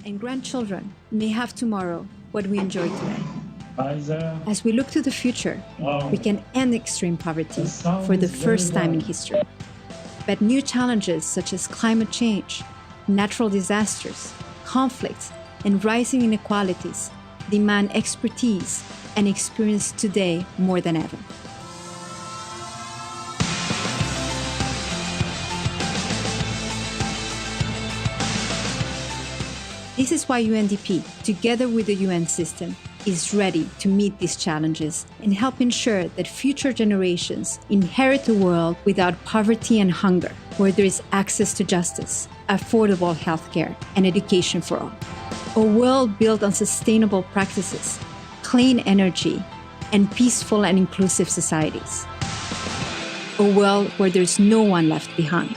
and grandchildren may have tomorrow what we enjoy today. As we look to the future, we can end extreme poverty for the first time in history. But new challenges such as climate change, natural disasters, conflicts, and rising inequalities demand expertise and experience today more than ever. This is why UNDP, together with the UN system, is ready to meet these challenges and help ensure that future generations inherit a world without poverty and hunger, where there is access to justice, affordable healthcare, and education for all. A world built on sustainable practices, clean energy, and peaceful and inclusive societies. A world where there is no one left behind.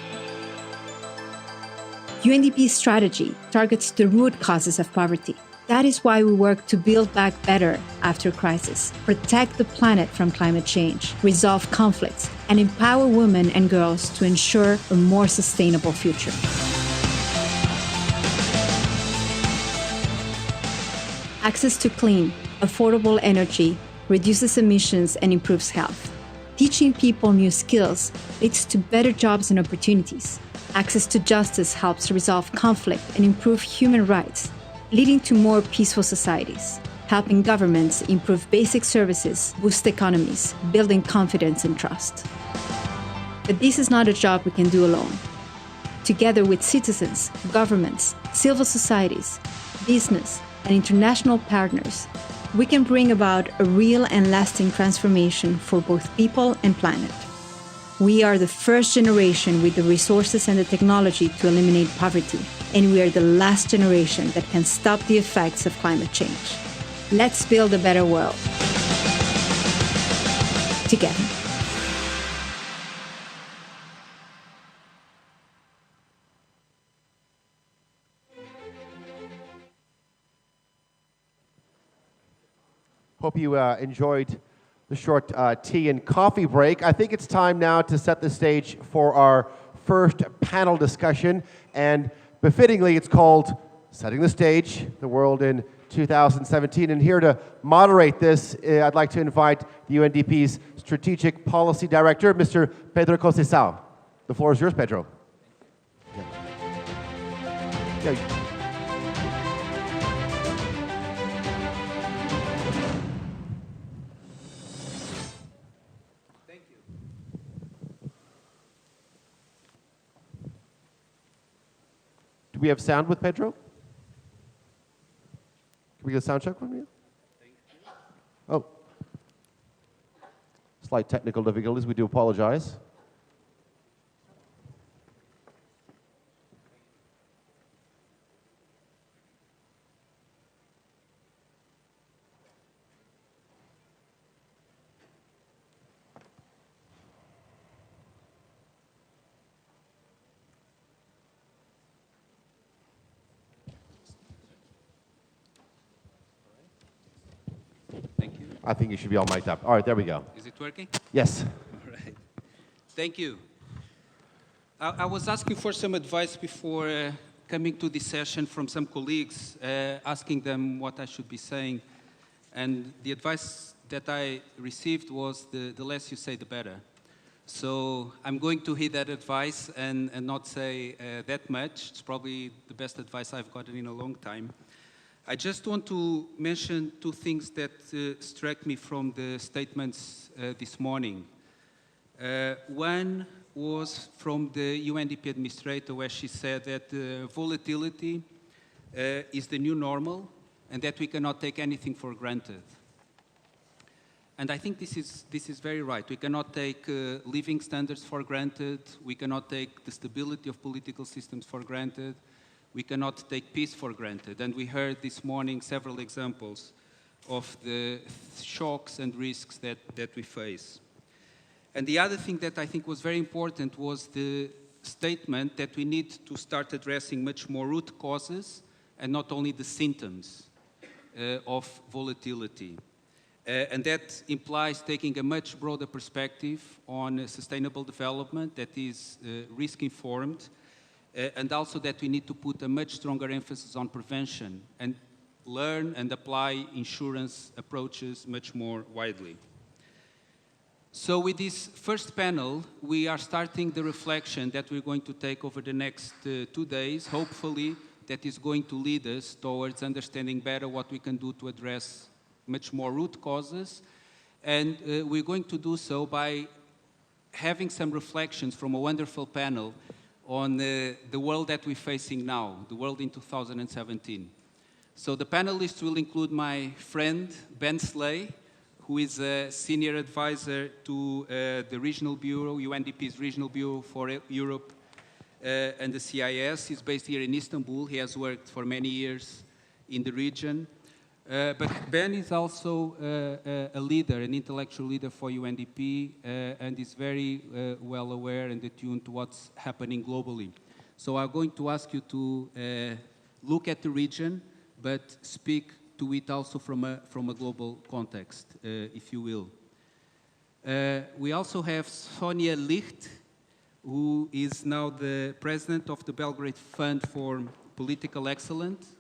UNDP's strategy targets the root causes of poverty. That is why we work to build back better after crisis, protect the planet from climate change, resolve conflicts, and empower women and girls to ensure a more sustainable future. Access to clean, affordable energy reduces emissions and improves health. Teaching people new skills leads to better jobs and opportunities. Access to justice helps resolve conflict and improve human rights, leading to more peaceful societies. Helping governments improve basic services, boost economies, building confidence and trust. But this is not a job we can do alone. Together with citizens, governments, civil societies, business, and international partners, we can bring about a real and lasting transformation for both people and planet. We are the first generation with the resources and the technology to eliminate poverty, and we are the last generation that can stop the effects of climate change. Let's build a better world together. Hope you enjoyed the short tea and coffee break. I think it's time now to set the stage for our first panel discussion, and befittingly it's called Setting the Stage, the World in 2017. And here to moderate this, I'd like to invite the UNDP's Strategic Policy Director, Mr. Pedro Conceicao. The floor is yours, Pedro. Yeah. Do we have sound with Pedro? Can we get a sound check from you? Oh. Slight technical difficulties. We do apologize. I think you should be all mic'd up. All right, there we go. Is it working? Yes. All right. Thank you. I was asking for some advice before coming to this session from some colleagues, asking them what I should be saying. And the advice that I received was the less you say, the better. So I'm going to heed that advice and not say that much. It's probably the best advice I've gotten in a long time. I just want to mention two things that struck me from the statements this morning. One was from the UNDP administrator, where she said that volatility is the new normal and that we cannot take anything for granted. And I think this is very right. We cannot take living standards for granted. We cannot take the stability of political systems for granted. We cannot take peace for granted. And we heard this morning several examples of the shocks and risks that we face. And the other thing that I think was very important was the statement that we need to start addressing much more root causes and not only the symptoms of volatility. And that implies taking a much broader perspective on sustainable development that is risk-informed and also that we need to put a much stronger emphasis on prevention and learn and apply insurance approaches much more widely. So with this first panel, we are starting the reflection that we're going to take over the next 2 days, hopefully that is going to lead us towards understanding better what we can do to address much more root causes. And we're going to do so by having some reflections from a wonderful panel on the world that we're facing now, the world in 2017. So the panelists will include my friend, Ben Slay, who is a senior advisor to the Regional Bureau, UNDP's Regional Bureau for Europe and the CIS. He's based here in Istanbul. He has worked for many years in the region. But Ben is also a leader, an intellectual leader for UNDP, and is very well aware and attuned to what's happening globally. So I'm going to ask you to look at the region, but speak to it also from a global context, if you will. We also have Sonja Licht, who is now the president of the Belgrade Fund for Political Excellence.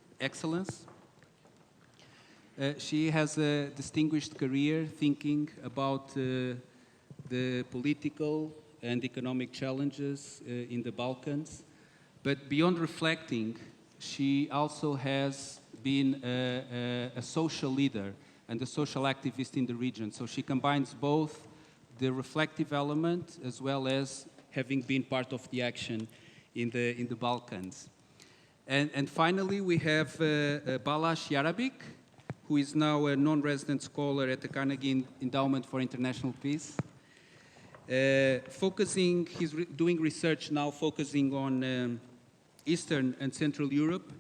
She has a distinguished career thinking about the political and economic challenges in the Balkans. But beyond reflecting, she also has been a social leader and a social activist in the region. So she combines both the reflective element as well as having been part of the action in the Balkans. And finally, we have Balazs Jarabik, who is now a non-resident scholar at the Carnegie Endowment for International Peace. He's doing research now focusing on Eastern and Central Europe.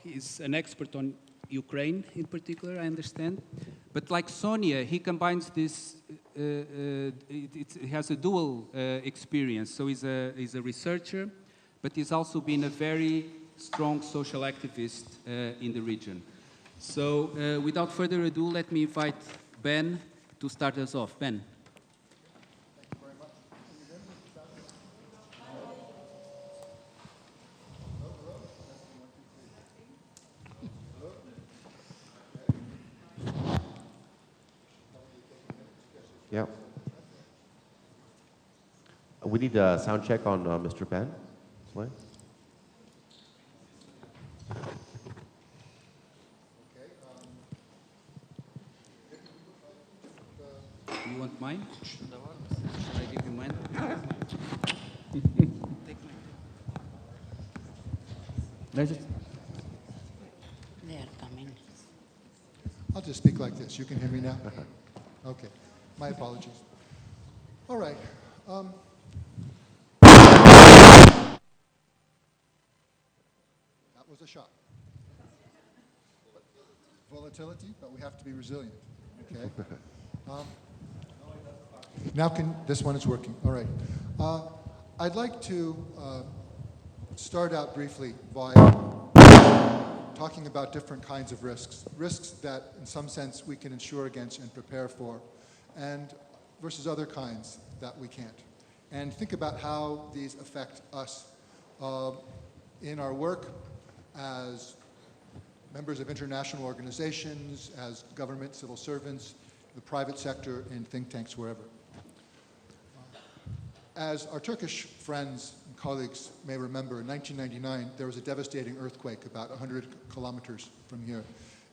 He's an expert on Ukraine in particular, I understand. But like Sonja, he combines this, he has a dual experience. So he's a researcher, but he's also been a very strong social activist in the region. So without further ado, let me invite Ben to start us off. Ben. Thank you very much. Yeah. We need a sound check on Mr. Ben. Slay. You want mine? Should I give you mine? Take mine. They're coming. I'll just speak like this. You can hear me now? Okay. My apologies. All right. That was a shock. Volatility, but we have to be resilient. Okay. Now this one is working. All right. I'd like to start out briefly by talking about different kinds of risks. Risks that, in some sense, we can insure against and prepare for, and versus other kinds that we can't. And think about how these affect us in our work as members of international organizations, as government, civil servants, the private sector, in think tanks, wherever. As our Turkish friends and colleagues may remember, in 1999, there was a devastating earthquake about 100 kilometers from here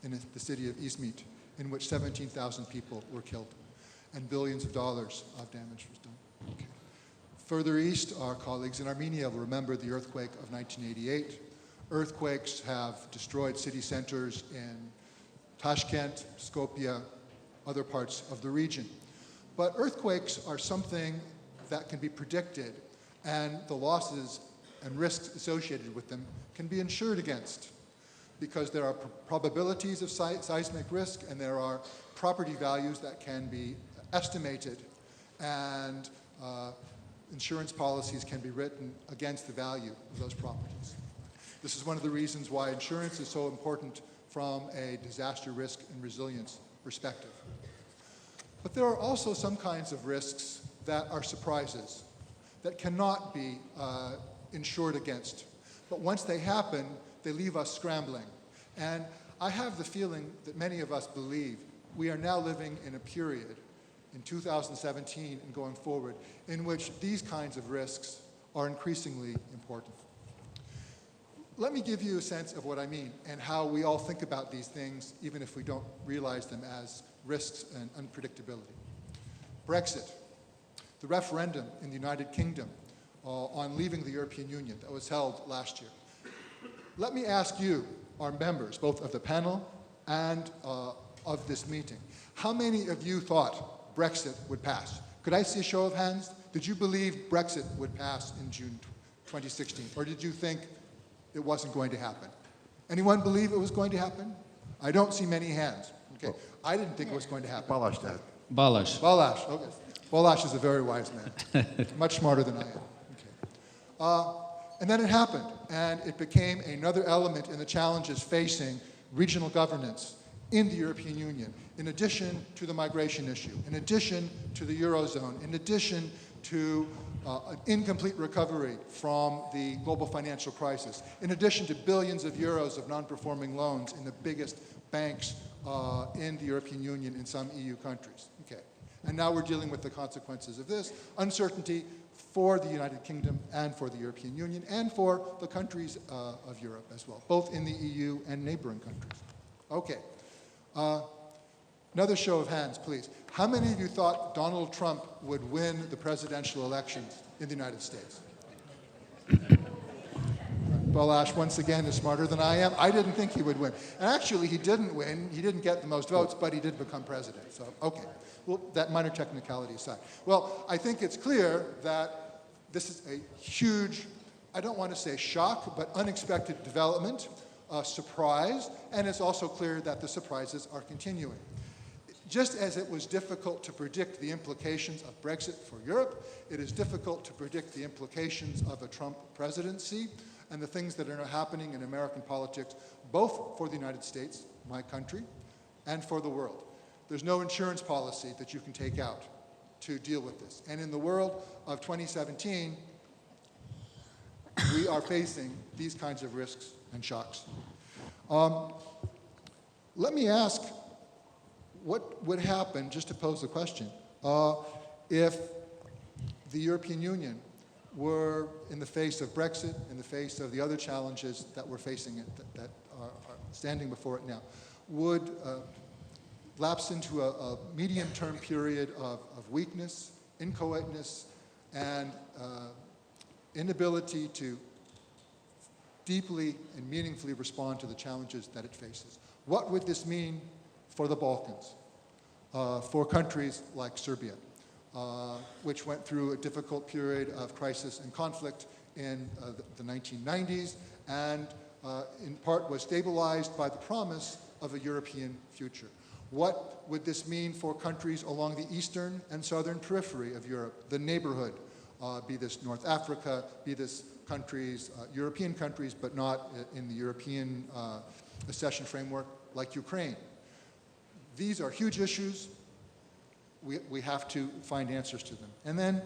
in the city of Izmit, in which 17,000 people were killed, and billions of dollars of damage was done. Okay. Further east, our colleagues in Armenia will remember the earthquake of 1988. Earthquakes have destroyed city centers in Tashkent, Skopje, other parts of the region. But earthquakes are something that can be predicted, and the losses and risks associated with them can be insured against, because there are probabilities of seismic risk, and there are property values that can be estimated, and insurance policies can be written against the value of those properties. This is one of the reasons why insurance is so important from a disaster risk and resilience perspective. But there are also some kinds of risks that are surprises, that cannot be insured against. But once they happen, they leave us scrambling. And I have the feeling that many of us believe we are now living in a period in 2017 and going forward in which these kinds of risks are increasingly important. Let me give you a sense of what I mean and how we all think about these things, even if we don't realize them as risks and unpredictability. Brexit, the referendum in the United Kingdom on leaving the European Union that was held last year. Let me ask you, our members, both of the panel and of this meeting, how many of you thought Brexit would pass? Could I see a show of hands? Did you believe Brexit would pass in June 2016? Or did you think it wasn't going to happen? Anyone believe it was going to happen? I don't see many hands. Okay, I didn't think it was going to happen. Balazs did. Balazs. Balazs, okay. Balazs is a very wise man, much smarter than I am. Okay. And then it happened, and it became another element in the challenges facing regional governance in the European Union, in addition to the migration issue, in addition to the Eurozone, in addition to an incomplete recovery from the global financial crisis, in addition to billions of euros of non-performing loans in the biggest banks in the European Union in some EU countries. Okay. And now we're dealing with the consequences of this uncertainty for the United Kingdom and for the European Union and for the countries of Europe as well, both in the EU and neighboring countries. Okay. Another show of hands, please. How many of you thought Donald Trump would win the presidential elections in the United States? Balazs, once again, is smarter than I am. I didn't think he would win. And actually, he didn't win. He didn't get the most votes, but he did become president. So, okay. Well, that minor technicality aside. Well, I think it's clear that this is a huge, I don't want to say shock, but unexpected development, surprise, and it's also clear that the surprises are continuing. Just as it was difficult to predict the implications of Brexit for Europe, it is difficult to predict the implications of a Trump presidency and the things that are happening in American politics, both for the United States, my country, and for the world. There's no insurance policy that you can take out to deal with this. And in the world of 2017, we are facing these kinds of risks and shocks. Let me ask, what would happen, just to pose the question, if the European Union were in the face of Brexit, in the face of the other challenges that we're facing, that are standing before it now, would lapse into a medium-term period of weakness, inchoateness, and inability to deeply and meaningfully respond to the challenges that it faces. What would this mean for the Balkans, for countries like Serbia, which went through a difficult period of crisis and conflict in the 1990s and in part was stabilized by the promise of a European future? What would this mean for countries along the eastern and southern periphery of Europe, the neighborhood, be this North Africa, be this countries, European countries, but not in the European accession framework like Ukraine? These are huge issues. We have to find answers to them. And then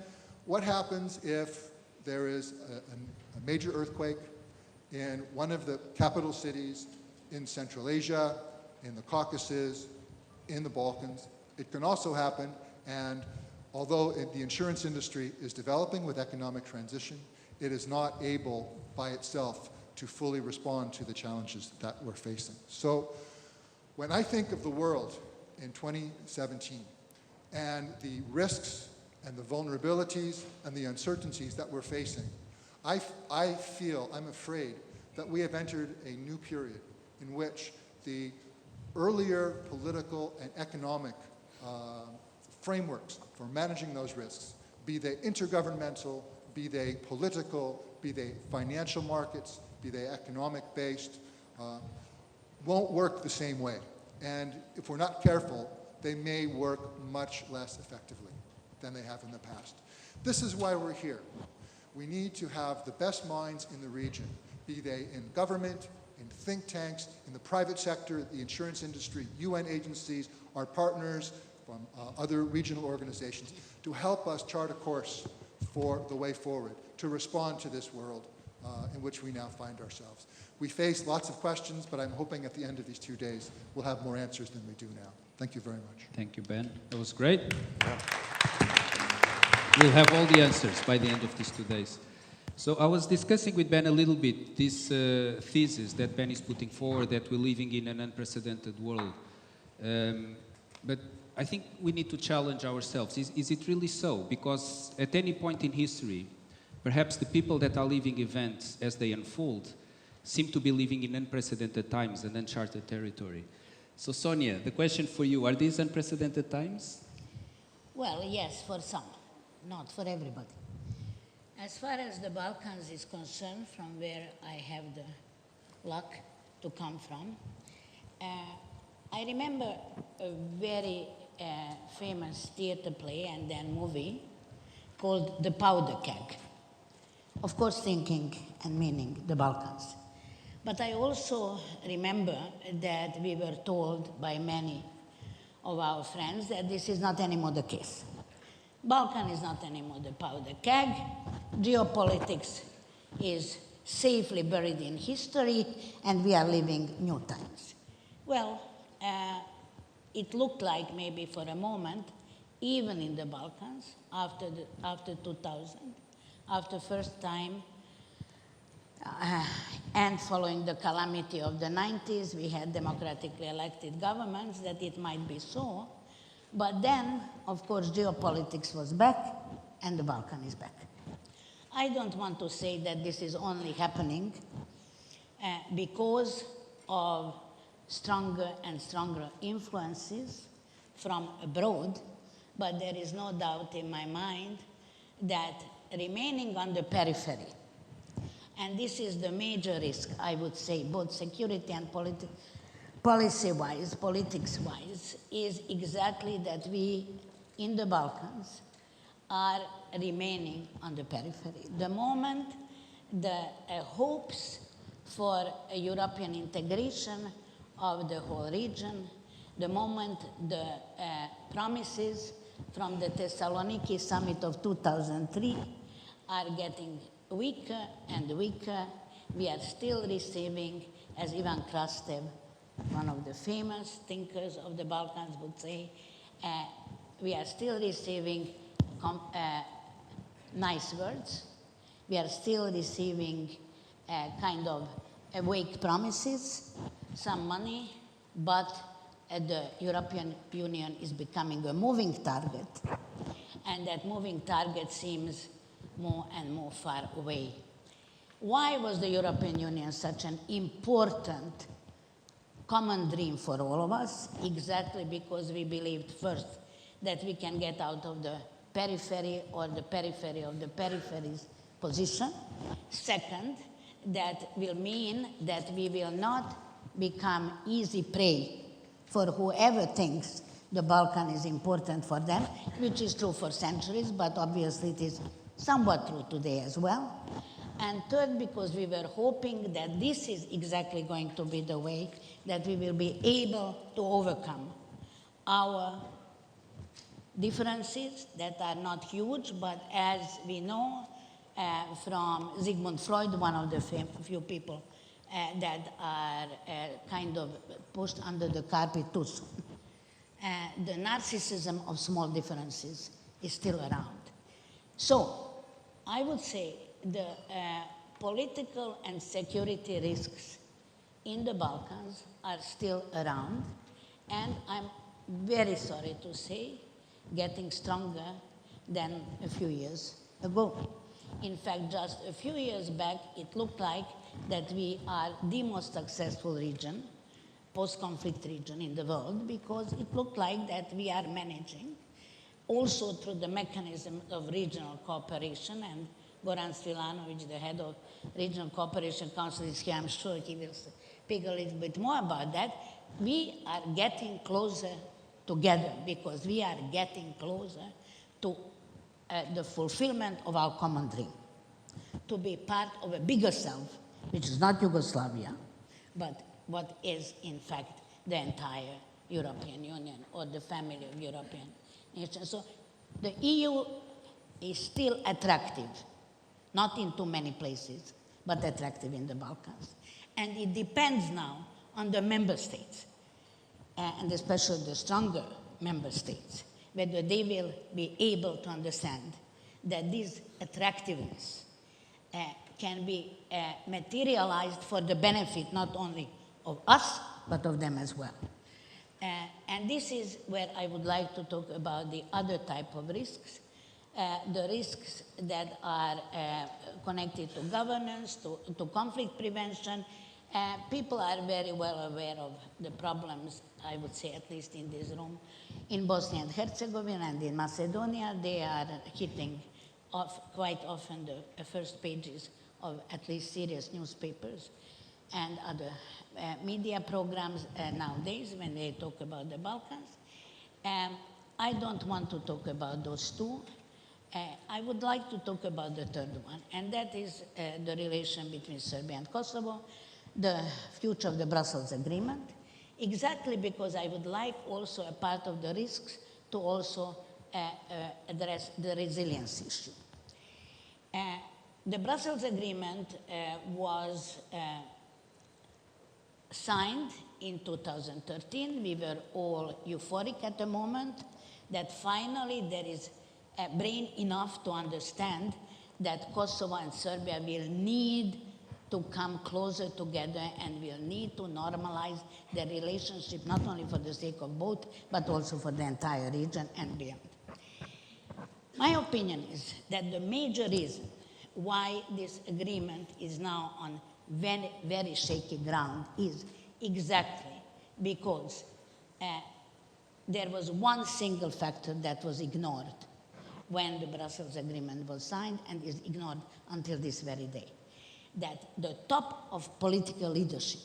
what happens if there is a major earthquake in one of the capital cities in Central Asia, in the Caucasus, in the Balkans? It can also happen, and although the insurance industry is developing with economic transition, it is not able by itself to fully respond to the challenges that we're facing. So when I think of the world in 2017 and the risks and the vulnerabilities and the uncertainties that we're facing, I'm afraid that we have entered a new period in which the earlier political and economic frameworks for managing those risks, be they intergovernmental, be they political, be they financial markets, be they economic-based, won't work the same way. And if we're not careful, they may work much less effectively than they have in the past. This is why we're here. We need to have the best minds in the region, be they in government, in think tanks, in the private sector, the insurance industry, UN agencies, our partners from other regional organizations, to help us chart a course for the way forward, to respond to this world in which we now find ourselves. We face lots of questions, but I'm hoping at the end of these 2 days we'll have more answers than we do now. Thank you very much. Thank you, Ben. That was great. We'll have all the answers by the end of these 2 days. So I was discussing with Ben a little bit this thesis that Ben is putting forward, that we're living in an unprecedented world. But I think we need to challenge ourselves. Is it really so? Because at any point in history, perhaps the people that are living events as they unfold seem to be living in unprecedented times and uncharted territory. So Sonja, the question for you, are these unprecedented times? Well, yes, for some, not for everybody. As far as the Balkans is concerned, from where I have the luck to come from, I remember a very famous theater play and then movie called The Powder Keg. Of course, thinking and meaning the Balkans. But I also remember that we were told by many of our friends that this is not anymore the case. Balkan is not anymore the powder keg. Geopolitics is safely buried in history, and we are living new times. Well, it looked like maybe for a moment, even in the Balkans, after 2000, after first time, and following the calamity of the 90s, we had democratically elected governments, that it might be so. But then, of course, geopolitics was back, and the Balkan is back. I don't want to say that this is only happening because of stronger and stronger influences from abroad, but there is no doubt in my mind that remaining on the periphery, and this is the major risk, I would say, both security and policy-wise, politics-wise, is exactly that we, in the Balkans, are remaining on the periphery. The moment the hopes for a European integration of the whole region, the moment the promises from the Thessaloniki summit of 2003 are getting weaker and weaker, we are still receiving, as Ivan Krastev, one of the famous thinkers of the Balkans, would say, we are still receiving nice words. We are still receiving kind of vague promises, some money, but the European Union is becoming a moving target, and that moving target seems more and more far away. Why was the European Union such an important common dream for all of us? Exactly because we believed first that we can get out of the periphery or the periphery of the periphery's position. Second, that will mean that we will not become easy prey for whoever thinks the Balkan is important for them, which is true for centuries, but obviously it is somewhat true today as well. And third, because we were hoping that this is exactly going to be the way that we will be able to overcome our differences that are not huge, but as we know from Sigmund Freud, one of the few people that are kind of pushed under the carpet too soon, the narcissism of small differences is still around. So I would say the political and security risks in the Balkans are still around, and I'm very sorry to say, getting stronger than a few years ago. In fact, just a few years back, it looked like that we are the most successful region, post-conflict region in the world, because it looked like that we are managing, also through the mechanism of regional cooperation, and Goran Svilanovic, the head of Regional Cooperation Council, is here. I'm sure he will speak a little bit more about that. We are getting closer together because we are getting closer to the fulfillment of our common dream, to be part of a bigger self, which is not Yugoslavia, but what is, in fact, the entire European Union or the family of European nations. So the EU is still attractive, not in too many places, but attractive in the Balkans. And it depends now on the member states, and especially the stronger member states, whether they will be able to understand that this attractiveness can be materialized for the benefit not only of us, but of them as well. And this is where I would like to talk about the other type of risks, the risks that are connected to governance, to conflict prevention. People are very well aware of the problems, I would say, at least in this room, in Bosnia and Herzegovina and in Macedonia. They are hitting quite often the first pages of at least serious newspapers and other media programs nowadays when they talk about the Balkans. I don't want to talk about those two. I would like to talk about the third one, and that is the relation between Serbia and Kosovo, the future of the Brussels Agreement, exactly because I would like also a part of the risks to also address the resilience issue. The Brussels Agreement was signed in 2013. We were all euphoric at the moment that finally there is a brain enough to understand that Kosovo and Serbia will need to come closer together and will need to normalize their relationship, not only for the sake of both, but also for the entire region and beyond. My opinion is that the major reason why this agreement is now on very, very shaky ground is exactly because there was one single factor that was ignored when the Brussels Agreement was signed and is ignored until this very day, that the top of political leadership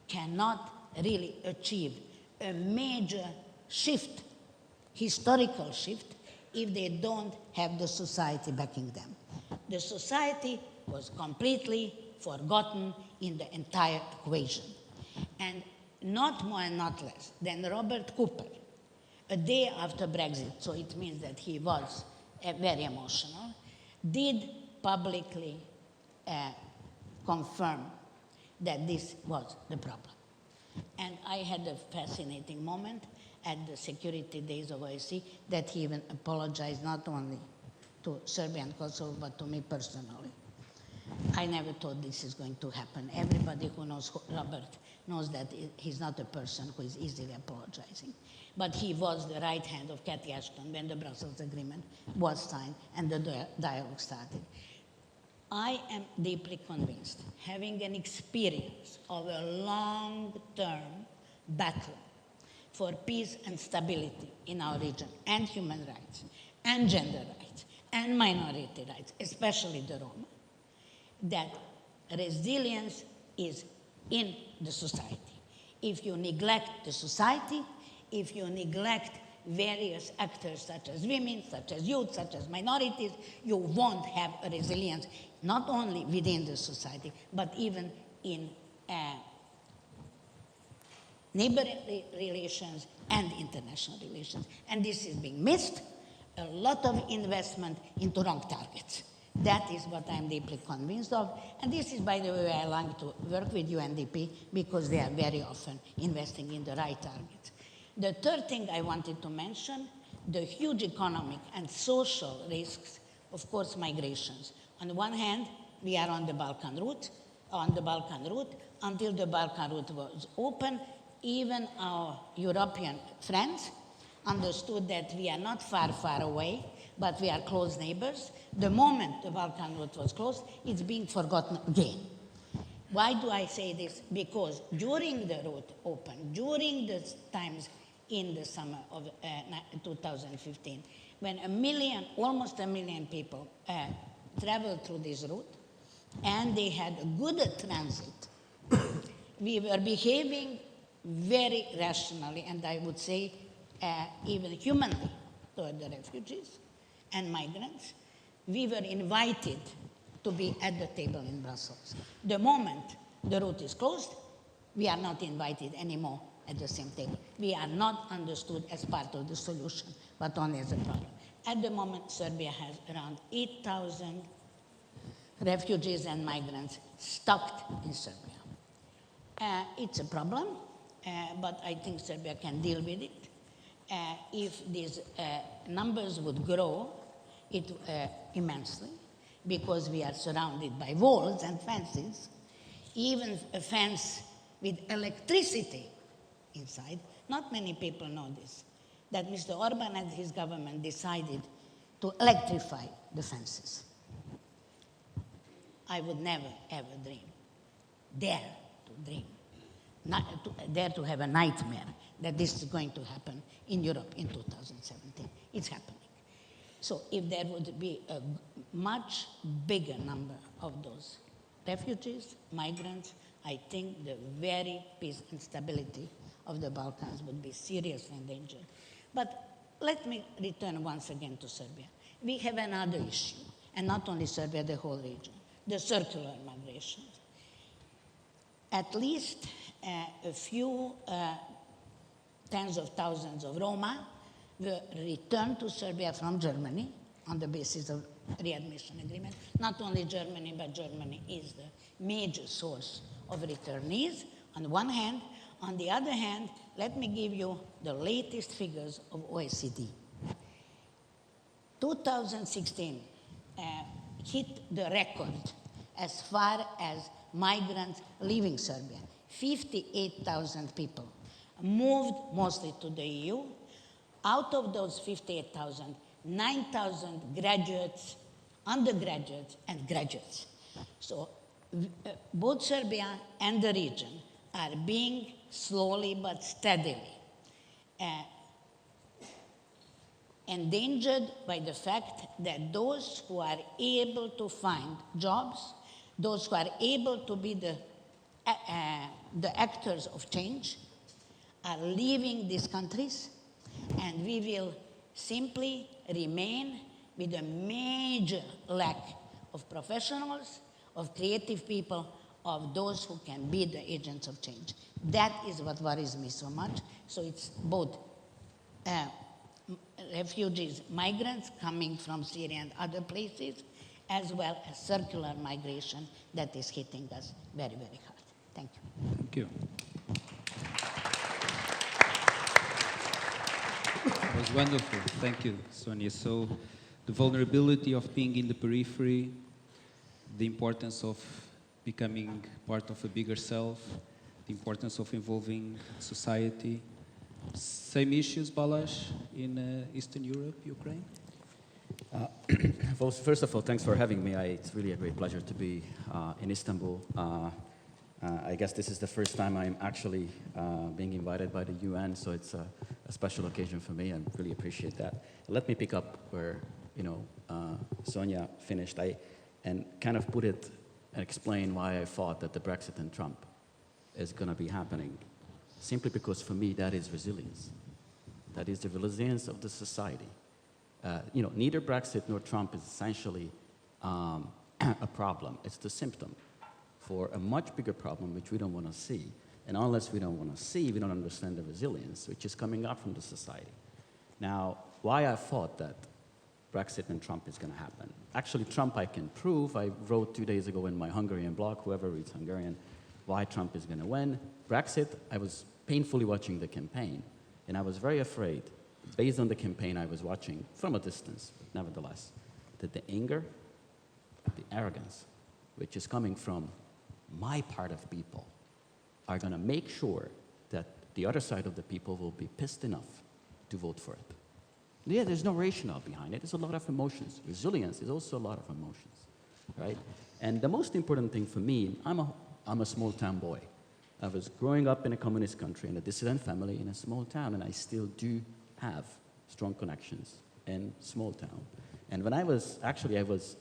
cannot really achieve a major shift, historical shift, if they don't have the society backing them. The society was completely forgotten in the entire equation. And not more and not less than Robert Cooper, a day after Brexit, so it means that he was very emotional, did publicly confirm that this was the problem. And I had a fascinating moment at the Security Days of OSCE that he even apologized not only to Serbia and Kosovo, but to me personally. I never thought this is going to happen. Everybody who knows Robert knows that he's not a person who is easily apologizing. But he was the right hand of Cathy Ashton when the Brussels Agreement was signed and the dialogue started. I am deeply convinced, having an experience of a long-term battle for peace and stability in our region, and human rights, and gender rights, and minority rights, especially the Roma, that resilience is in the society. If you neglect the society, if you neglect various actors such as women, such as youth, such as minorities, you won't have a resilience, not only within the society, but even in neighborly relations and international relations. And this is being missed. A lot of investment into wrong targets. That is what I'm deeply convinced of. And this is, by the way, I like to work with UNDP because they are very often investing in the right targets. The third thing I wanted to mention, the huge economic and social risks, of course, migrations. On the one hand, we are on the Balkan route. Until the Balkan route was open, even our European friends understood that we are not far, far away, but we are close neighbors. The moment the Balkan route was closed, it's being forgotten again. Why do I say this? Because during the route open, during the times in the summer of 2015, when almost a million people traveled through this route, and they had a good transit, we were behaving very rationally, and I would say even humanly, toward the refugees and migrants. We were invited to be at the table in Brussels. The moment the route is closed, we are not invited anymore at the same table. We are not understood as part of the solution, but only as a problem. At the moment, Serbia has around 8,000 refugees and migrants stuck in Serbia. It's a problem, but I think Serbia can deal with it. If these numbers would grow immensely, because we are surrounded by walls and fences, even a fence with electricity inside. Not many people know this, that Mr. Orban and his government decided to electrify the fences. I would never, ever dare to have a nightmare that this is going to happen in Europe in 2017. It's happening. So if there would be a much bigger number of those refugees, migrants, I think the very peace and stability of the Balkans would be seriously endangered. But let me return once again to Serbia. We have another issue, and not only Serbia, the whole region, the circular migration. At least a few tens of thousands of Roma were returned to Serbia from Germany on the basis of readmission agreement. Not only Germany, but Germany is the major source of returnees on one hand. On the other hand, let me give you the latest figures of OECD. 2016 hit the record as far as migrants leaving Serbia. 58,000 people moved mostly to the EU. Out of those 58,000, 9,000 graduates, undergraduates, and graduates. So both Serbia and the region are being slowly but steadily endangered by the fact that those who are able to find jobs, those who are able to be the actors of change, are leaving these countries, and we will simply remain with a major lack of professionals, of creative people, of those who can be the agents of change. That is what worries me so much. So it's both refugees, migrants coming from Syria and other places, as well as circular migration that is hitting us very, very hard. Thank you. Thank you. It was wonderful. Thank you, Sonja. So the vulnerability of being in the periphery, the importance of becoming part of a bigger self, the importance of involving society. Same issues, Balazs, in Eastern Europe, Ukraine? Well, first of all, thanks for having me. It's really a great pleasure to be in Istanbul. I guess this is the first time I'm actually being invited by the UN, so it's a special occasion for me. I really appreciate that. Let me pick up where Sonja finished, and kind of put it and explain why I thought that the Brexit and Trump is going to be happening. Simply because for me that is resilience. That is the resilience of the society. Neither Brexit nor Trump is essentially a problem. It's the symptom for a much bigger problem which we don't want to see. And unless we don't want to see, we don't understand the resilience which is coming up from the society. Now, why I thought that Brexit and Trump is going to happen. Actually, Trump I can prove. I wrote 2 days ago in my Hungarian blog, whoever reads Hungarian, why Trump is going to win. Brexit, I was painfully watching the campaign, and I was very afraid, based on the campaign I was watching from a distance, but nevertheless, that the anger, the arrogance, which is coming from my part of people, are going to make sure that the other side of the people will be pissed enough to vote for it. Yeah, there's no rationale behind it. There's a lot of emotions. Resilience is also a lot of emotions, right? And the most important thing for me, I'm a small-town boy. I was growing up in a communist country, in a dissident family, in a small town, and I still do have strong connections in small town. And when I was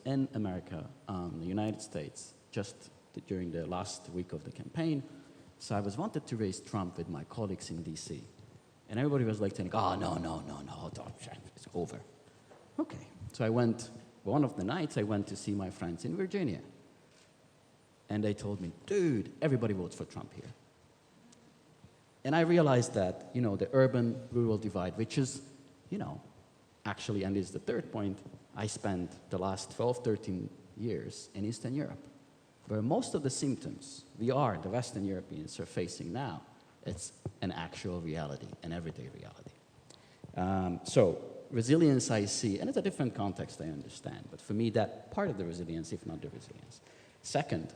in America, the United States, just during the last week of the campaign, so I was wanted to raise Trump with my colleagues in DC. And everybody was like saying, oh, no, it's over. Okay, so one of the nights I went to see my friends in Virginia. And they told me, dude, everybody votes for Trump here. And I realized that, the urban-rural divide, which is, actually, and is the third point, I spent the last 12, 13 years in Eastern Europe, where most of the symptoms the Western Europeans are facing now, it's an actual reality, an everyday reality. So resilience I see, and it's a different context, I understand, but for me, that part of the resilience, if not the resilience. Second,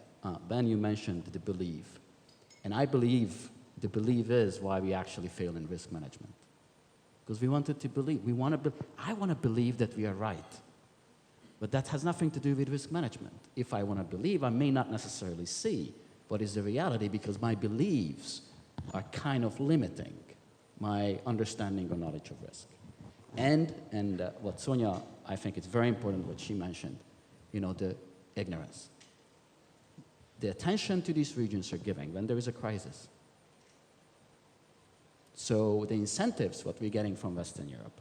Ben, you mentioned the belief, and I believe the belief is why we actually fail in risk management. Because we wanted to believe, I want to believe that we are right, but that has nothing to do with risk management. If I want to believe, I may not necessarily see what is the reality because my beliefs are kind of limiting my understanding or knowledge of risk. And what Sonja, I think it's very important what she mentioned, the ignorance. The attention to these regions are giving when there is a crisis. So the incentives, what we're getting from Western Europe,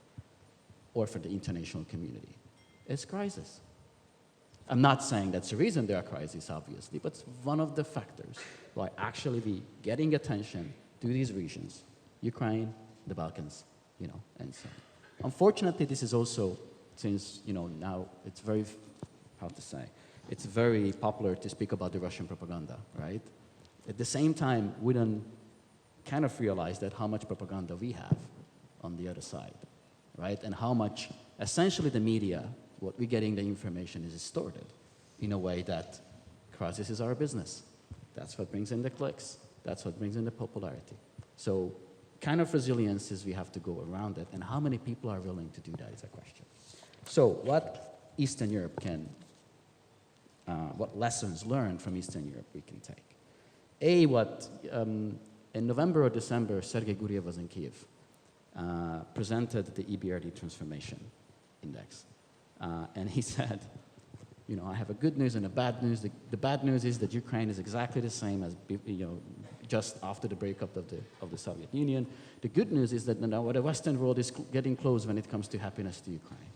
or for the international community, is crisis. I'm not saying that's the reason there are crises, obviously, but it's one of the factors why actually we getting attention to these regions, Ukraine, the Balkans, and so on. Unfortunately, this is also, since, now it's very, it's very popular to speak about the Russian propaganda, right? At the same time, we don't kind of realize that how much propaganda we have on the other side, right? And how much, essentially the media, what we're getting the information is distorted in a way that crisis is our business. That's what brings in the clicks. That's what brings in the popularity. So kind of resilience is we have to go around it, and how many people are willing to do that is a question. So what Eastern Europe can, what lessons learned from Eastern Europe we can take? In November or December, Sergei Guriev was in Kiev, presented the EBRD Transformation Index. And he said, I have a good news and a bad news. The bad news is that Ukraine is exactly the same as, just after the breakup of the Soviet Union. The good news is that now the Western world is getting close when it comes to happiness to Ukraine.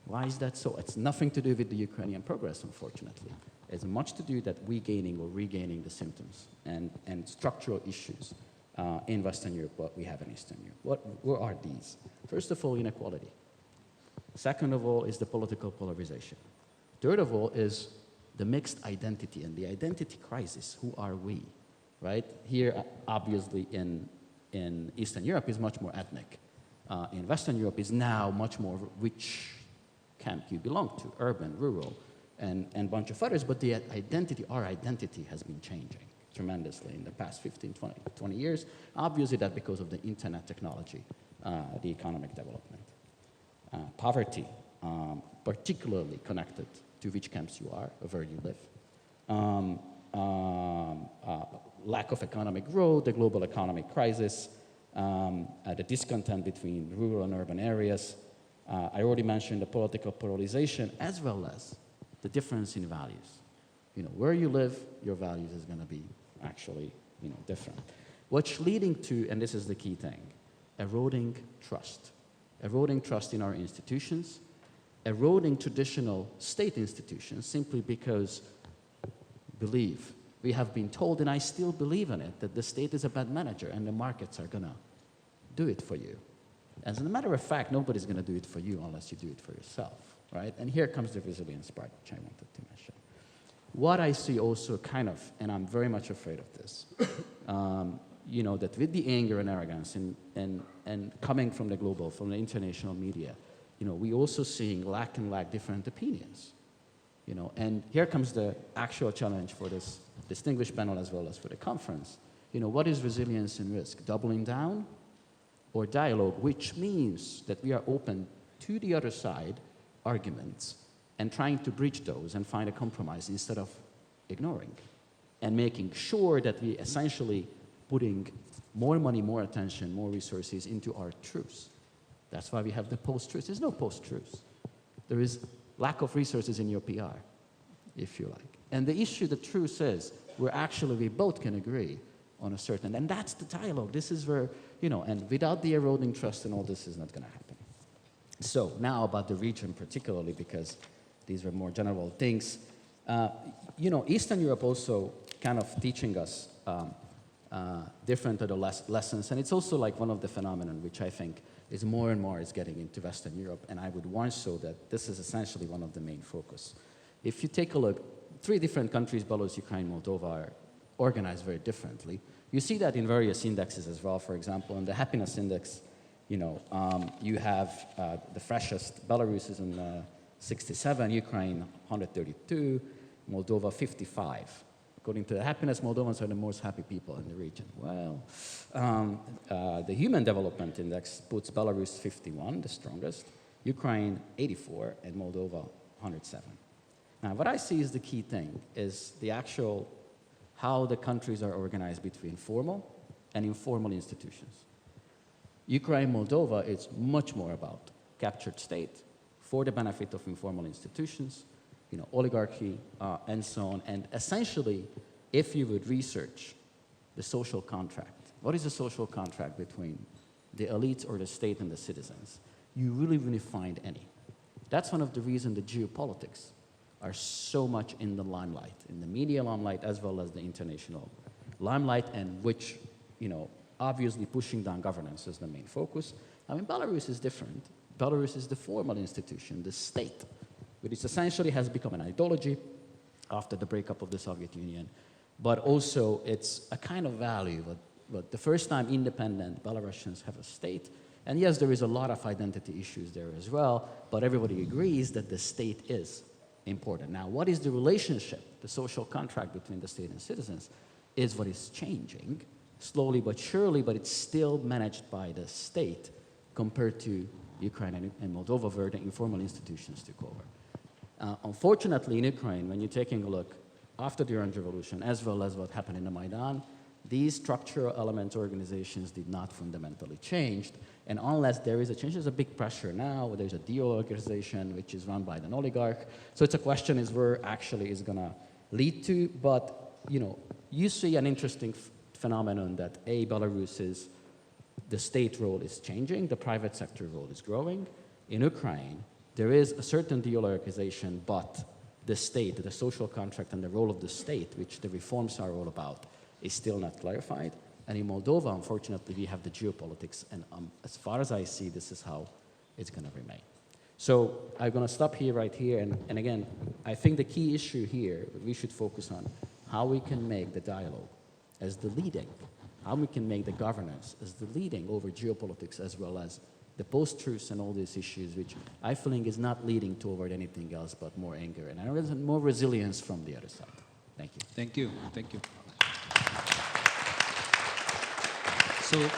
Why is that so? It's nothing to do with the Ukrainian progress, unfortunately. It's much to do that we gaining or regaining the symptoms and structural issues in Western Europe, what we have in Eastern Europe. What are these? First of all, inequality. Second of all is the political polarization. Third of all is the mixed identity and the identity crisis. Who are we, right? Here, obviously, in Eastern Europe is much more ethnic. In Western Europe is now much more which camp you belong to, urban, rural, and a bunch of others, but the identity, our identity has been changing tremendously in the past 15, 20 years. Obviously, that because of the internet technology, the economic development. Poverty, particularly connected to which camps you are, or where you live. Lack of economic growth, the global economic crisis, the discontent between rural and urban areas. I already mentioned the political polarization, as well as the difference in values. Where you live, your values is going to be actually, different. What's leading to, and this is the key thing, eroding trust. Eroding trust in our institutions, eroding traditional state institutions simply because, believe, we have been told, and I still believe in it, that the state is a bad manager and the markets are going to do it for you. As a matter of fact, nobody's going to do it for you unless you do it for yourself, right? And here comes the resilience part, which I wanted to mention. What I see also kind of, and I'm very much afraid of this, that with the anger and arrogance and coming from the global, from the international media, we also seeing lack different opinions, and here comes the actual challenge for this distinguished panel as well as for the conference. What is resilience and risk? Doubling down or dialogue, which means that we are open to the other side arguments and trying to bridge those and find a compromise instead of ignoring and making sure that we essentially putting more money, more attention, more resources into our truths. That's why we have the post-truths. There's no post-truths. There is lack of resources in your PR, if you like. And the issue, the truth is, we both can agree on a certain, and that's the dialogue. This is where, and without the eroding trust and all this is not going to happen. So now about the region particularly, because these were more general things. Eastern Europe also kind of teaching us different other lessons, and it's also like one of the phenomenon which I think is more and more is getting into Western Europe, and I would warn so that this is essentially one of the main focus. If you take a look, 3 different countries, Belarus, Ukraine, Moldova, are organized very differently. You see that in various indexes as well. For example, in the happiness index, you have the freshest. Belarus is in 67, Ukraine 132, Moldova 55. According to the happiness, Moldovans are the most happy people in the region. Well, the Human Development Index puts Belarus 51, the strongest, Ukraine 84, and Moldova 107. Now, what I see is the key thing is the actual how the countries are organized between formal and informal institutions. Ukraine, Moldova, it's much more about captured state for the benefit of informal institutions, oligarchy, and so on. And essentially, if you would research the social contract, what is the social contract between the elites or the state and the citizens, you really wouldn't find any. That's one of the reasons the geopolitics are so much in the limelight, in the media limelight as well as the international limelight, and which, obviously pushing down governance is the main focus. I mean, Belarus is different. Belarus is the formal institution, the state, which essentially has become an ideology after the breakup of the Soviet Union, but also it's a kind of value. But the first time independent Belarusians have a state, and yes, there is a lot of identity issues there as well, but everybody agrees that the state is important. Now, what is the relationship, the social contract between the state and citizens, is what is changing, slowly but surely, but it's still managed by the state compared to Ukraine and Moldova, where the informal institutions took over. Unfortunately, in Ukraine, when you're taking a look after the Orange Revolution, as well as what happened in the Maidan, these structural element organizations did not fundamentally change. And unless there is a change, there's a big pressure now. There's a de-oligarchization, which is run by an oligarch. So it's a question is where actually is going to lead to. But, you see an interesting phenomenon that Belarus is, the state role is changing, the private sector role is growing. In Ukraine, there is a certain de-oligarchization, but the state, the social contract and the role of the state, which the reforms are all about, is still not clarified. And in Moldova, unfortunately, we have the geopolitics, and as far as I see, this is how it's going to remain. So I'm going to stop here, right here, and again, I think the key issue here, we should focus on how we can make the dialogue as the leading, how we can make the governance as the leading over geopolitics, as well as the post-truths and all these issues, which I feel is not leading toward anything else but more anger and more resilience from the other side. Thank you. Thank you. Thank you. So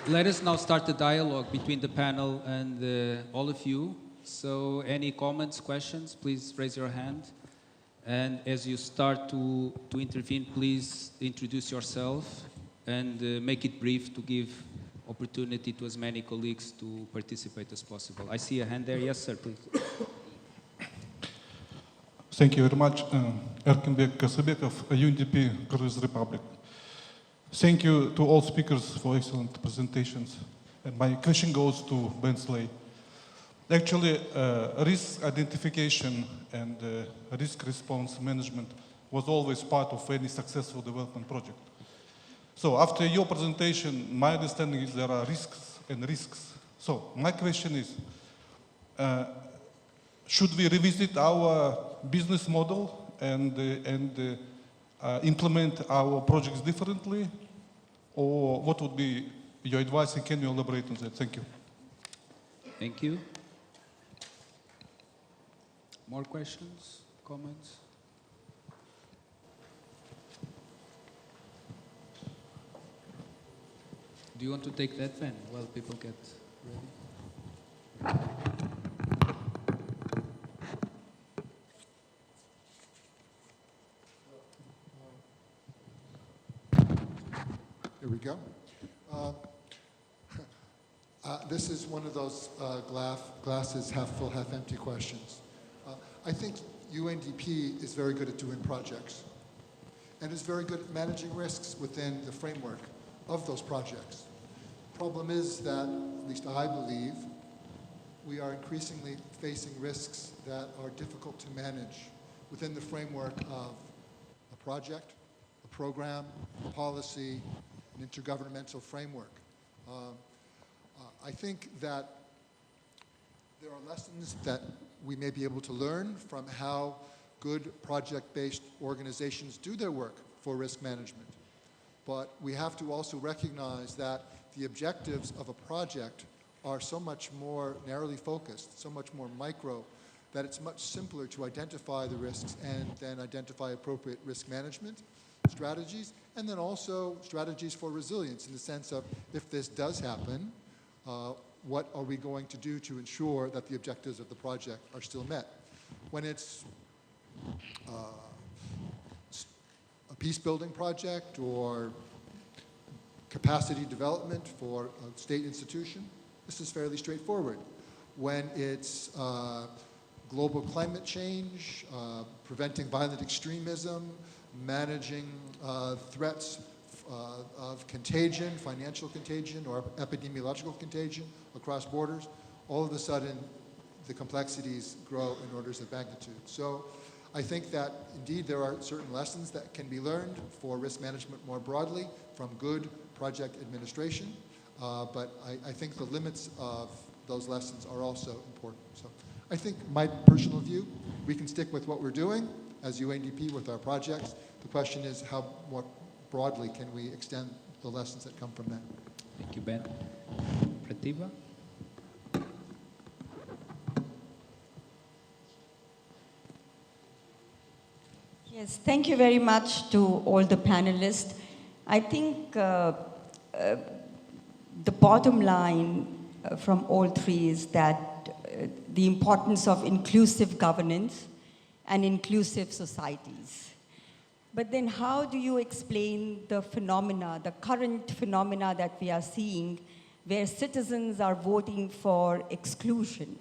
let us now start the dialogue between the panel and all of you. So any comments, questions, please raise your hand. And as you start to intervene, please introduce yourself and make it brief to give opportunity to as many colleagues to participate as possible. I see a hand there. Yes, sir, please. Thank you very much. Erkinbek Kasabekov, UNDP, Kyrgyz Republic. Thank you to all speakers for excellent presentations. And my question goes to Ben Slay. Actually, risk identification and risk response management was always part of any successful development project. So after your presentation, my understanding is there are risks and risks. So my question is, should we revisit our business model and implement our projects differently? Or what would be your advice, and can you elaborate on that? Thank you. Thank you. More questions, comments? Do you want to take that then while people get ready? Here we go. This is one of those glasses half full, half empty questions. I think UNDP is very good at doing projects and is very good at managing risks within the framework of those projects. Problem is that, at least I believe, we are increasingly facing risks that are difficult to manage within the framework of a project, a program, a policy, an intergovernmental framework. I think that there are lessons that we may be able to learn from how good project-based organizations do their work for risk management. But we have to also recognize that the objectives of a project are so much more narrowly focused, so much more micro, that it's much simpler to identify the risks and then identify appropriate risk management strategies, and then also strategies for resilience in the sense of, if this does happen, what are we going to do to ensure that the objectives of the project are still met? When it's a peace-building project or capacity development for a state institution, this is fairly straightforward. When it's global climate change, preventing violent extremism, managing threats of contagion, financial contagion, or epidemiological contagion across borders, all of a sudden the complexities grow in orders of magnitude. So I think that indeed there are certain lessons that can be learned for risk management more broadly from good project administration, but I think the limits of those lessons are also important. So I think my personal view, we can stick with what we're doing as UNDP with our projects. The question is how more broadly can we extend the lessons that come from that. Thank you, Ben. Pratibha? Yes, thank you very much to all the panelists. I think the bottom line from all three is that the importance of inclusive governance and inclusive societies. But then how do you explain the phenomena, the current phenomena that we are seeing, where citizens are voting for exclusion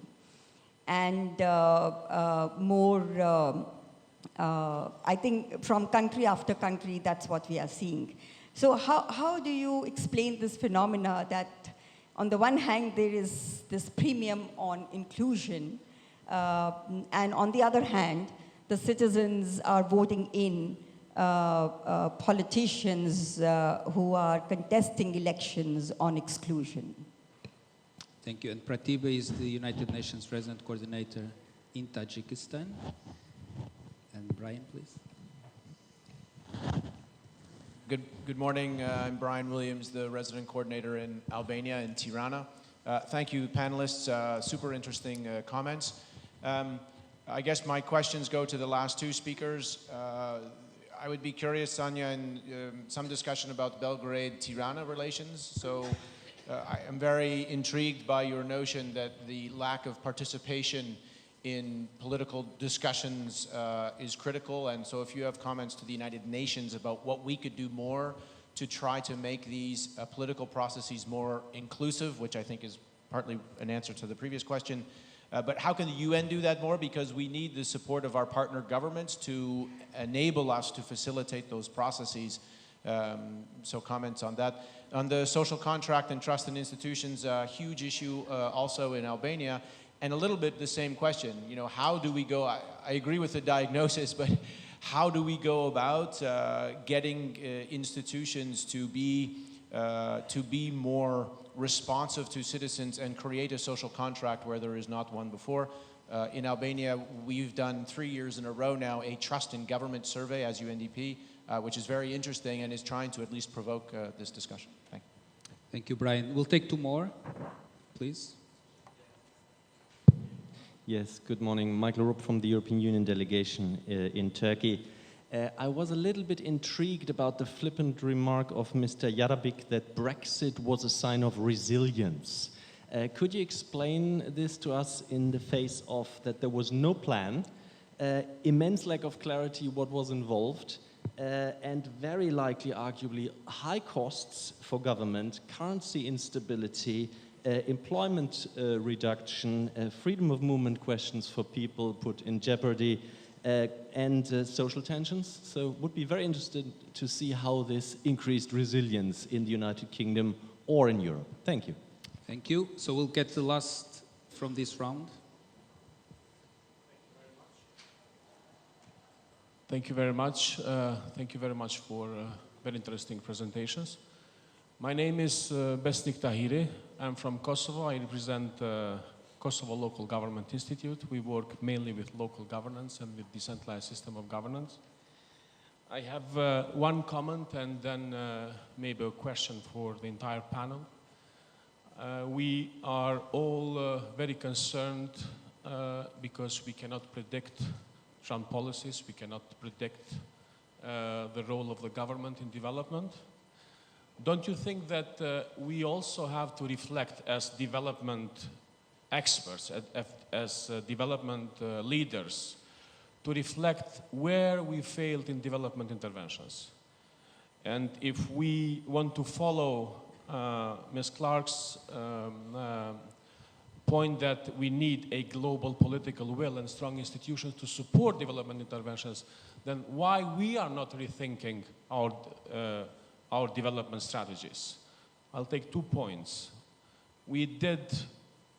and I think from country after country, that's what we are seeing. So how do you explain this phenomena that on the one hand, there is this premium on inclusion, and on the other hand, the citizens are voting in politicians who are contesting elections on exclusion? Thank you. And Pratibha is the United Nations Resident Coordinator in Tajikistan. And Brian, please. Good morning. I'm Brian Williams, the Resident Coordinator in Albania, in Tirana. Thank you, panelists. Super interesting comments. I guess my questions go to the last two speakers. I would be curious, Sonja, in some discussion about Belgrade-Tirana relations. So I am very intrigued by your notion that the lack of participation in political discussions is critical. And so if you have comments to the United Nations about what we could do more to try to make these political processes more inclusive, which I think is partly an answer to the previous question, but how can the UN do that more? Because we need the support of our partner governments to enable us to facilitate those processes. So comments on that. On the social contract and trust in institutions, a huge issue also in Albania. And a little bit the same question, you know, how do we go, I agree with the diagnosis, but how do we go about getting institutions to be more responsive to citizens and create a social contract where there is not one before? In Albania, we've done 3 years in a row now a trust in government survey as UNDP, which is very interesting and is trying to at least provoke this discussion. Thank you. Thank you, Brian. We'll take two more, please. Yes, good morning. Michael Rupp from the European Union delegation in Turkey. I was a little bit intrigued about the flippant remark of Mr. Jarabik that Brexit was a sign of resilience. Could you explain this to us in the face of that there was no plan, immense lack of clarity what was involved, and very likely, arguably, high costs for government, currency instability, employment reduction, freedom of movement questions for people put in jeopardy, and social tensions. So would be very interested to see how this increased resilience in the United Kingdom or in Europe. Thank you. Thank you. So we'll get the last from this round. Thank you very much. Thank you very much for very interesting presentations. My name is Besnik Tahiri. I'm from Kosovo. I represent Kosovo Local Government Institute. We work mainly with local governance and with decentralized system of governance. I have one comment and then maybe a question for the entire panel. We are all very concerned because we cannot predict Trump policies, we cannot predict the role of the government in development. Don't you think that we also have to reflect as development experts, as development leaders, to reflect where we failed in development interventions? And if we want to follow Ms. Clark's point that we need a global political will and strong institutions to support development interventions, then why we are not rethinking our development strategies? I'll take 2 points. We did,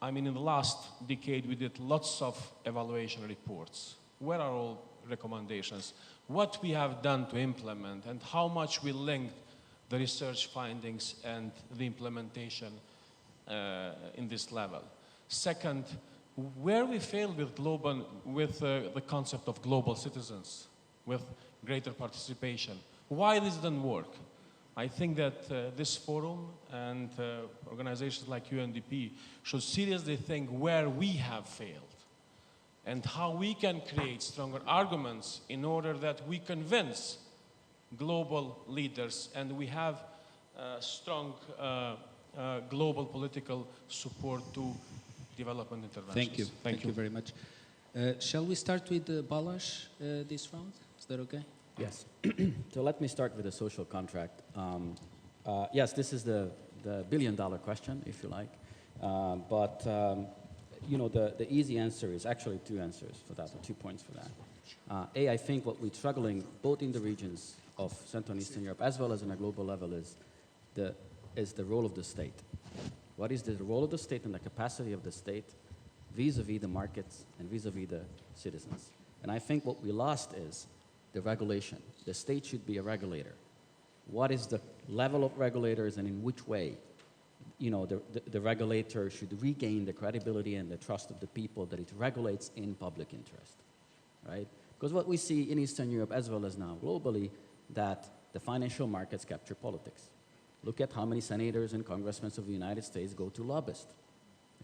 in the last decade, we did lots of evaluation reports. Where are all recommendations? What we have done to implement and how much we link the research findings and the implementation in this level. Second, where we failed with the concept of global citizens, with greater participation. Why this didn't work? I think that this forum and organizations like UNDP should seriously think where we have failed and how we can create stronger arguments in order that we convince global leaders and we have strong global political support to development interventions. Thank you. Thank you very much. Shall we start with Balazs this round? Is that okay? Yes. So let me start with the social contract. Yes, this is the billion-dollar question, if you like. But the easy answer is actually 2 answers for that, or 2 points for that. I think what we're struggling, both in the regions of Central and Eastern Europe, as well as on a global level, is the role of the state. What is the role of the state and the capacity of the state vis-a-vis the markets and vis-a-vis the citizens? And I think what we lost is the regulation. The state should be a regulator. What is the level of regulators and in which way, the regulator should regain the credibility and the trust of the people that it regulates in public interest, right? Because what we see in Eastern Europe as well as now globally, that the financial markets capture politics. Look at how many senators and congressmen of the United States go to lobbyists.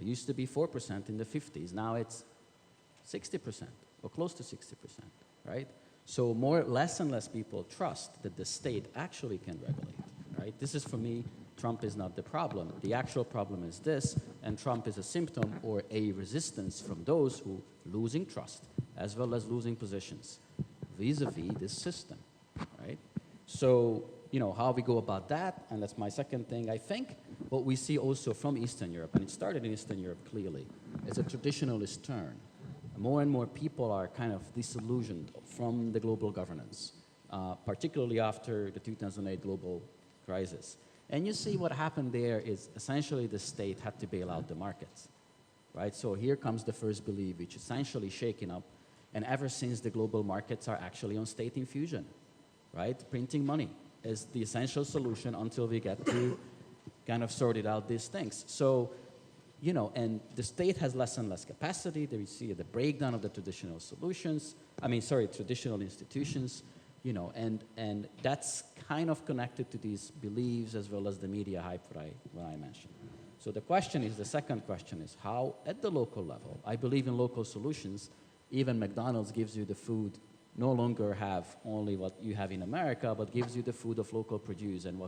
It used to be 4% in the 50s. Now it's 60% or close to 60%, right? So less and less people trust that the state actually can regulate, right? This is, for me, Trump is not the problem. The actual problem is this, and Trump is a symptom or a resistance from those who losing trust as well as losing positions vis-a-vis this system, right? So, how we go about that, and that's my second thing. I think what we see also from Eastern Europe, and it started in Eastern Europe clearly, is a traditionalist turn. More and more people are kind of disillusioned from the global governance, particularly after the 2008 global crisis. And you see what happened there is essentially the state had to bail out the markets, right? So here comes the first belief, which is essentially shaken up. And ever since, the global markets are actually on state infusion, right? Printing money is the essential solution until we get to kind of sorted out these things. So, and the state has less and less capacity. There you see the breakdown of the traditional solutions. Traditional institutions, and that's kind of connected to these beliefs as well as the media hype what I mentioned. So the second question is how, at the local level, I believe in local solutions. Even McDonald's gives you the food, no longer have only what you have in America, but gives you the food of local produce and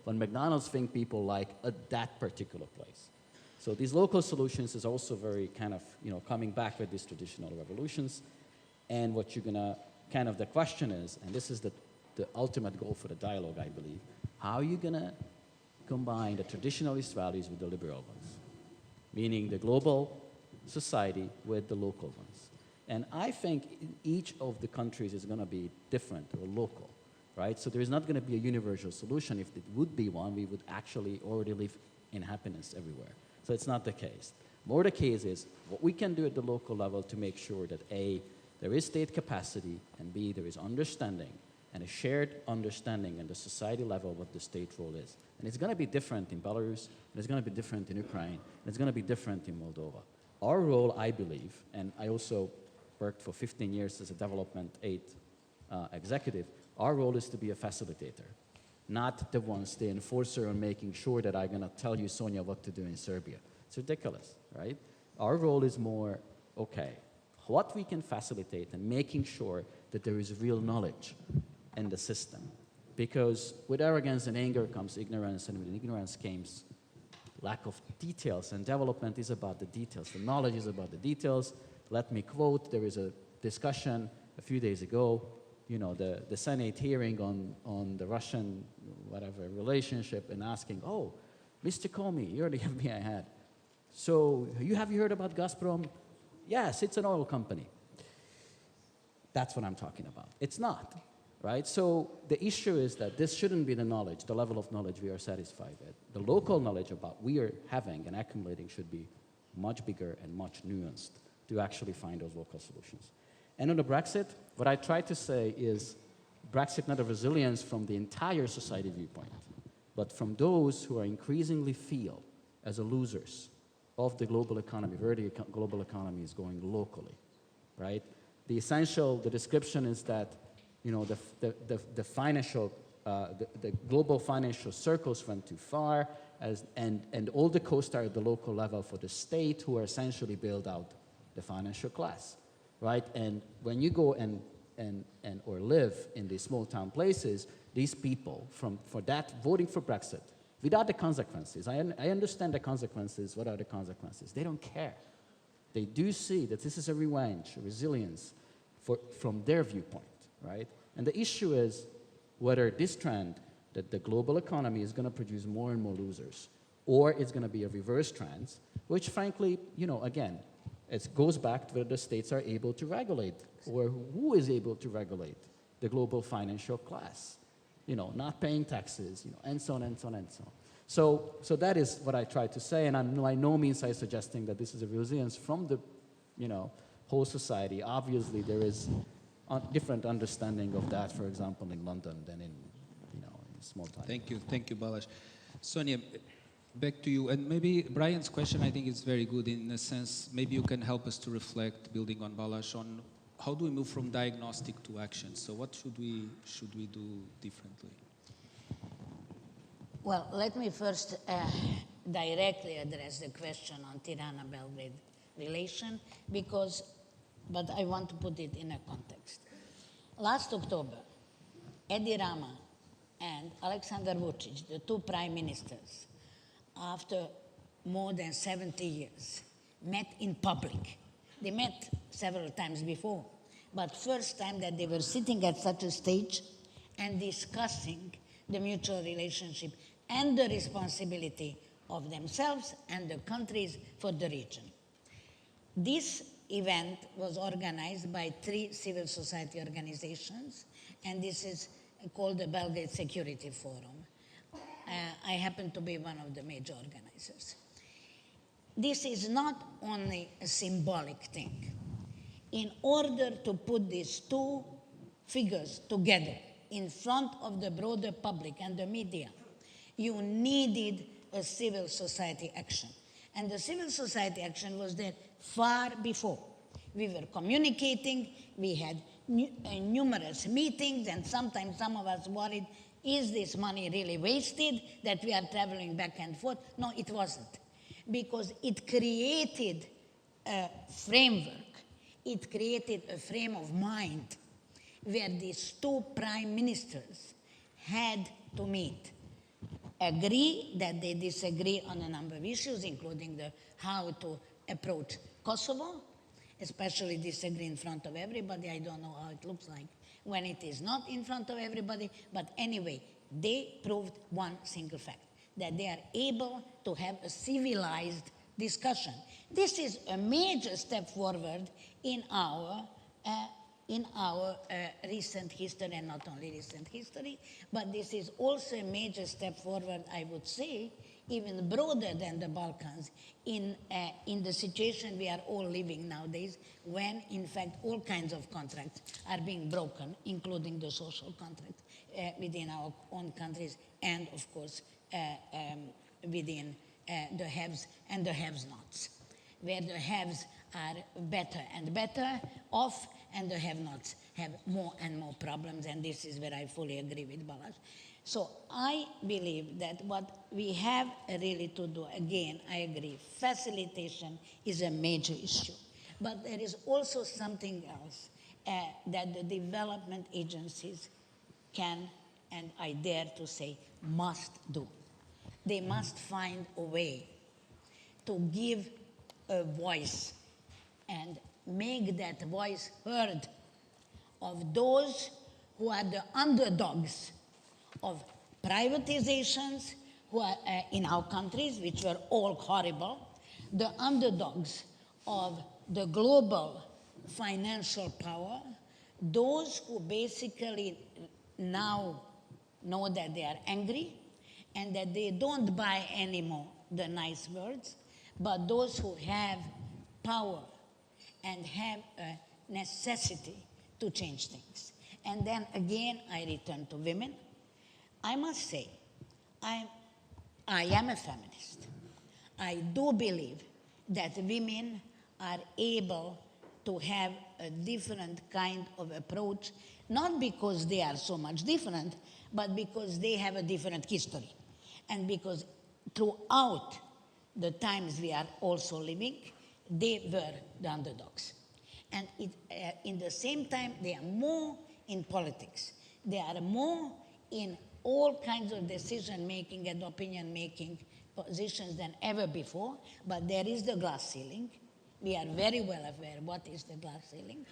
when McDonald's think people like at that particular place. So these local solutions is also very kind of, coming back with these traditional revolutions. And what you're gonna, the question is, and this is the ultimate goal for the dialogue, I believe, how are you gonna combine the traditionalist values with the liberal ones? Meaning the global society with the local ones. And I think each of the countries is gonna be different or local, right? So there's not gonna be a universal solution. If it would be one, we would actually already live in happiness everywhere. So it's not the case. More the case is what we can do at the local level to make sure that A, there is state capacity, and B, there is understanding, and a shared understanding at the society level what the state role is. And it's going to be different in Belarus, and it's going to be different in Ukraine, and it's going to be different in Moldova. Our role, I believe, and I also worked for 15 years as a development aid executive, our role is to be a facilitator, not the ones, the enforcer on making sure that I'm going to tell you, Sonja, what to do in Serbia. It's ridiculous, right? Our role is more, okay, what we can facilitate and making sure that there is real knowledge in the system. Because with arrogance and anger comes ignorance, and with ignorance comes lack of details, and development is about the details. The knowledge is about the details. Let me quote, there is a discussion a few days ago, you know, the Senate hearing on the Russian, whatever, relationship, and asking, oh, Mr. Comey, you're the FBI head. So have you heard about Gazprom? Yes, it's an oil company. That's what I'm talking about. It's not, right? So the issue is that this shouldn't be the knowledge, the level of knowledge we are satisfied with. The local knowledge about we are having and accumulating should be much bigger and much nuanced to actually find those local solutions. And on the Brexit, what I try to say is Brexit not a resilience from the entire society viewpoint, but from those who are increasingly feel as losers of the global economy, where the global economy is going locally, right? The description is that, you know, the global financial circles went too far, and all the costs are at the local level for the state, who are essentially build out the financial class, right? And when you go or live in these small town places, these people for that voting for Brexit, without the consequences, I understand the consequences. What are the consequences? They don't care. They do see that this is a revenge, a resilience from their viewpoint, right? And the issue is whether this trend that the global economy is going to produce more and more losers, or it's going to be a reverse trend, which frankly, you know, again, it goes back to whether the states are able to regulate, or who is able to regulate the global financial class, you know, not paying taxes, you know, and so on and so on and so on. So that is what I try to say, and I'm by no means I'm suggesting that this is a resilience from the, you know, whole society. Obviously, there is a different understanding of that, for example, in London than in, you know, in small town. Thank you, Balazs. Sonja, back to you, and maybe Brian's question I think is very good in a sense. Maybe you can help us to reflect, building on Balazs, on how do we move from diagnostic to action. So what should we do differently? Well, let me first directly address the question on Tirana-Belgrade relation, but I want to put it in a context. Last October, Edi Rama and Aleksandar Vučić, the two prime ministers, after more than 70 years, met in public. They met several times before, but first time that they were sitting at such a stage and discussing the mutual relationship and the responsibility of themselves and the countries for the region. This event was organized by 3 civil society organizations, and this is called the Belgrade Security Forum. I happen to be one of the major organizers. This is not only a symbolic thing. In order to put these two figures together in front of the broader public and the media, you needed a civil society action. And the civil society action was there far before. We were communicating, we had numerous meetings, and sometimes some of us worried, is this money really wasted, that we are traveling back and forth? No, it wasn't. Because it created a framework, it created a frame of mind where these two prime ministers had to meet, agree that they disagree on a number of issues, including how to approach Kosovo, especially disagree in front of everybody. I don't know how it looks like when it is not in front of everybody, but anyway, they proved one single fact, that they are able to have a civilized discussion. This is a major step forward in our recent history, and not only recent history, but this is also a major step forward, I would say, even broader than the Balkans, in the situation we are all living nowadays, when in fact all kinds of contracts are being broken, including the social contract within our own countries, and of course within the haves and the have-nots. where the haves are better and better off, and the have-nots have more and more problems, and this is where I fully agree with Balazs. So I believe that what we have really to do, again, I agree, facilitation is a major issue. But there is also something else that the development agencies can, and I dare to say, must do. They must find a way to give a voice and make that voice heard of those who are the underdogs of privatizations who are in our countries, which were all horrible, the underdogs of the global financial power, those who basically now know that they are angry and that they don't buy anymore the nice words, but those who have power and have a necessity to change things. And then again, I return to women. I must say, I am a feminist. I do believe that women are able to have a different kind of approach, not because they are so much different, but because they have a different history. And because throughout the times we are also living, they were the underdogs. And in the same time, they are more in politics. They are more in all kinds of decision-making and opinion-making positions than ever before, but there is the glass ceiling. We are very well aware what is the glass ceiling,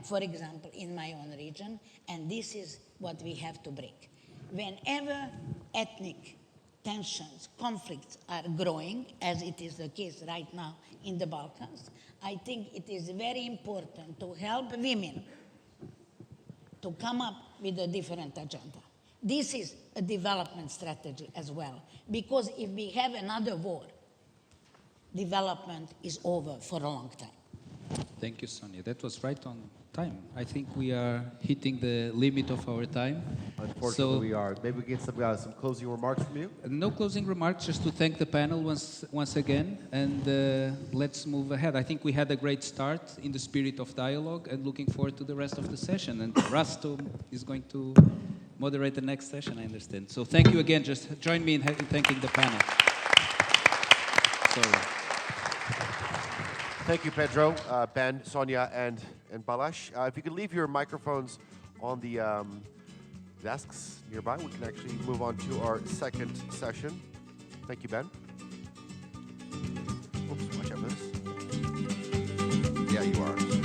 for example, in my own region, and this is what we have to break. Whenever ethnic tensions, conflicts are growing, as it is the case right now in the Balkans, I think it is very important to help women to come up with a different agenda. This is a development strategy as well, because if we have another war, development is over for a long time. Thank you, Sonja. That was right on time. I think we are hitting the limit of our time. Unfortunately, we are. Maybe we get some closing remarks from you? No closing remarks, just to thank the panel once again, and let's move ahead. I think we had a great start in the spirit of dialogue, and looking forward to the rest of the session. And Rasto is going to moderate the next session, I understand. So thank you again. Just join me in thanking the panel. Sorry. Thank you, Pedro, Ben, Sonja, and Balazs. If you could leave your microphones on the desks nearby, we can actually move on to our second session. Thank you, Ben. Oops, watch out for this. Yeah, you are.